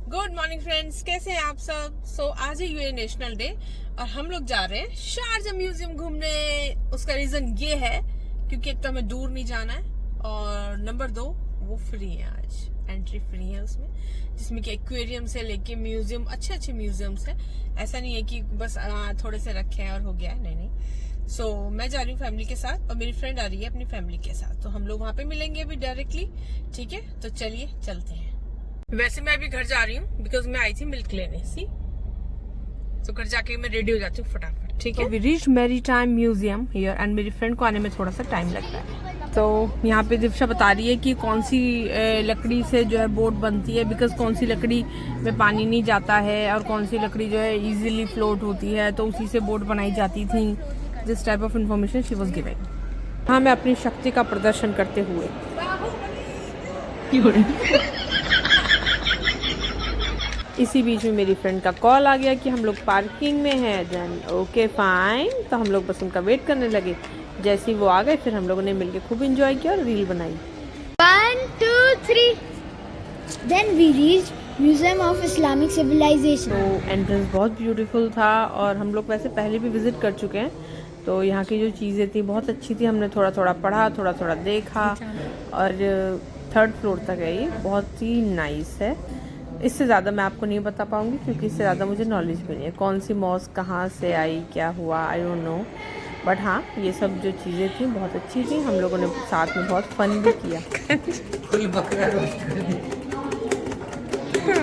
Good morning friends, कैसे हैं आप सब। आज है यूए नेशनल डे और हम लोग जा रहे हैं शारजा म्यूजियम घूमने। उसका रीजन ये है क्योंकि एक तो हमें दूर नहीं जाना है और नंबर 2 वो फ्री है, आज एंट्री फ्री है उसमें, जिसमें कि एक्वेरियम से लेके म्यूजियम, अच्छे म्यूजियम्स है। ऐसा नहीं है कि बस थोड़े से रखे हैं और हो गया है, नहीं। मैं जा रही हूँ फैमिली के साथ और मेरी फ्रेंड आ रही है अपनी फैमिली के साथ, तो हम लोग वहाँ पे मिलेंगे अभी डायरेक्टली। ठीक है, तो चलिए चलते हैं। वैसे मैं अभी घर जा रही हूँ बिकॉज मैं आई थी मिल्क लेने सी, तो घर जाके मैं रेडी हो जाती हूँ फटाफट। ठीक है, we reach maritime museum here and मेरी फ्रेंड को आने में थोड़ा सा टाइम लगता है। तो यहाँ पे दिव्या बता रही है कि कौन सी लकड़ी से जो है बोट बनती है, बिकॉज कौन सी लकड़ी में पानी नहीं जाता है और कौन सी लकड़ी जो है इजीली फ्लोट होती है, तो उसी से बोट बनाई जाती थी। This type of information she was giving. हाँ, मैं अपनी शक्ति का प्रदर्शन करते हुए इसी बीच में मेरी फ्रेंड का कॉल आ गया कि हम लोग पार्किंग में हैं। देन ओके फाइन, तो हम लोग बस उनका वेट करने लगे। जैसे ही वो आ गए फिर हम लोगों ने मिलके खूब एंजॉय किया और रील बनाई। 1 2 3 Then we reached Museum of Islamic Civilization. तो एंट्रेंस बहुत ब्यूटीफुल था और हम लोग वैसे पहले भी विजिट कर चुके हैं, तो यहाँ की जो चीज़ें थी बहुत अच्छी थी। हमने थोड़ा थोड़ा पढ़ा, थोड़ा थोड़ा देखा और 3rd फ्लोर तक है, ये बहुत ही नाइस है। इससे ज़्यादा मैं आपको नहीं बता पाऊँगी क्योंकि इससे ज़्यादा मुझे नॉलेज भी नहीं है, कौन सी मॉस्क कहाँ से आई, क्या हुआ, आई डोंट नो। बट हाँ, ये सब जो चीज़ें थी बहुत अच्छी थी। हम लोगों ने साथ में बहुत फन भी किया।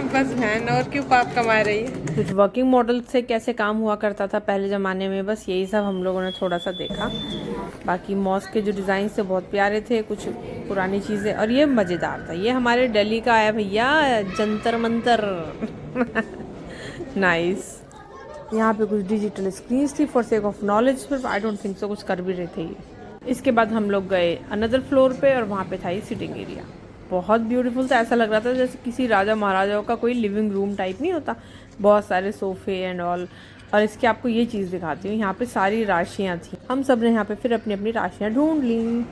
बस बहन, और क्यों पाप कमा रही है। कुछ वर्किंग मॉडल से कैसे काम हुआ करता था पहले ज़माने में, बस यही सब हम लोगों ने थोड़ा सा देखा। बाकी मॉस्क के जो डिज़ाइन थे बहुत प्यारे थे, कुछ पुरानी चीज़ें, और ये मज़ेदार था। ये हमारे दिल्ली का आया भैया, जंतर मंतर। नाइस। यहाँ पे कुछ डिजिटल स्क्रीन्स थी फॉर सेक ऑफ नॉलेज, पर आई डोंट थिंक सो कुछ कर भी रहे थे ये। इसके बाद हम लोग गए अनदर फ्लोर पे और वहाँ पे था ये सिटिंग एरिया। बहुत ब्यूटीफुल था, ऐसा लग रहा था जैसे किसी राजा महाराजाओं का कोई लिविंग रूम टाइप नहीं होता, बहुत सारे सोफे एंड ऑल। और इसकी आपको ये चीज़ दिखाती हूँ, यहाँ पे सारी राशियाँ थी। हम सब ने यहाँ पे फिर अपनी अपनी राशियाँ ढूंढ ली।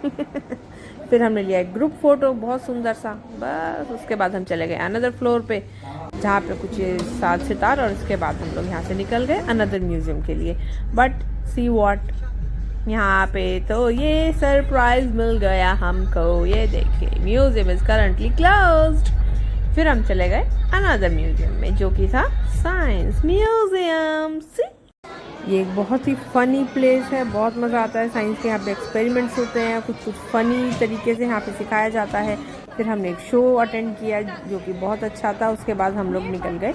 फिर हमने लिया एक ग्रुप फोटो बहुत सुंदर सा, बस उसके बाद हम चले गए अनदर फ्लोर पे जहाँ पे कुछ 7 सितार, और उसके बाद हम लोग यहाँ से निकल गए अनदर म्यूजियम के लिए। बट सी वॉट, यहाँ पे तो ये सरप्राइज मिल गया हमको। ये देखिए, म्यूजियम इज करंटली क्लोज्ड। फिर हम चले गए अनदर म्यूजियम में जो कि था साइंस म्यूजियम। ये एक बहुत ही फनी प्लेस है, बहुत मज़ा आता है। साइंस के यहाँ पे एक्सपेरिमेंट्स होते हैं, कुछ फनी तरीके से यहाँ पे सिखाया जाता है। फिर हमने एक शो अटेंड किया जो कि बहुत अच्छा था। उसके बाद हम लोग निकल गए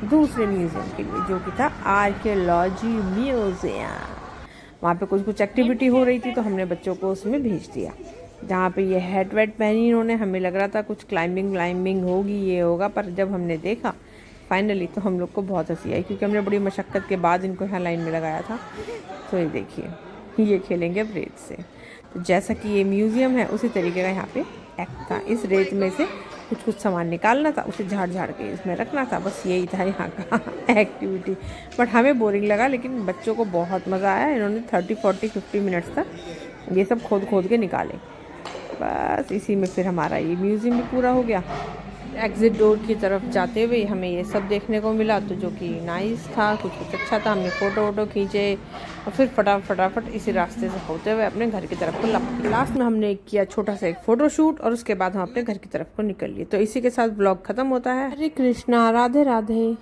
दूसरे म्यूजियम के लिए जो कि था आर्कियोलॉजी म्यूजियम। वहाँ पे कुछ एक्टिविटी हो रही थी तो हमने बच्चों को उसमें भेज दिया। जहाँ पे ये हेड वेड पहनी इन्होंने, हमें लग रहा था कुछ क्लाइंबिंग होगी, ये होगा, पर जब हमने देखा फाइनली तो हम लोग को बहुत हंसी आई क्योंकि हमने बड़ी मशक्क़त के बाद इनको यहाँ लाइन में लगाया था। तो ये देखिए, ये खेलेंगे अब रेत से। तो जैसा कि ये म्यूज़ियम है उसी तरीके का यहाँ पे एक्ट था। इस रेत में से कुछ सामान निकालना था, उसे झाड़ के इसमें रखना था, बस यही था यहाँ का एक्टिविटी। बट हमें बोरिंग लगा, लेकिन बच्चों को बहुत मज़ा आया। इन्होंने 30-40-50 मिनट्स तक ये सब खोद के निकाले। बस इसी में फिर हमारा ये म्यूज़ियम भी पूरा हो गया। एग्ज़िट डोर की तरफ जाते हुए हमें ये सब देखने को मिला, तो जो कि नाइस था, कुछ अच्छा था। हमने फ़ोटो खींचे और फिर फटाफट इसी रास्ते से होते हुए अपने घर की तरफ को लपके। लास्ट में हमने किया छोटा सा एक फ़ोटो शूट और उसके बाद हम अपने घर की तरफ को निकल लिए। तो इसी के साथ ब्लॉग ख़त्म होता है। हरे कृष्णा, राधे राधे।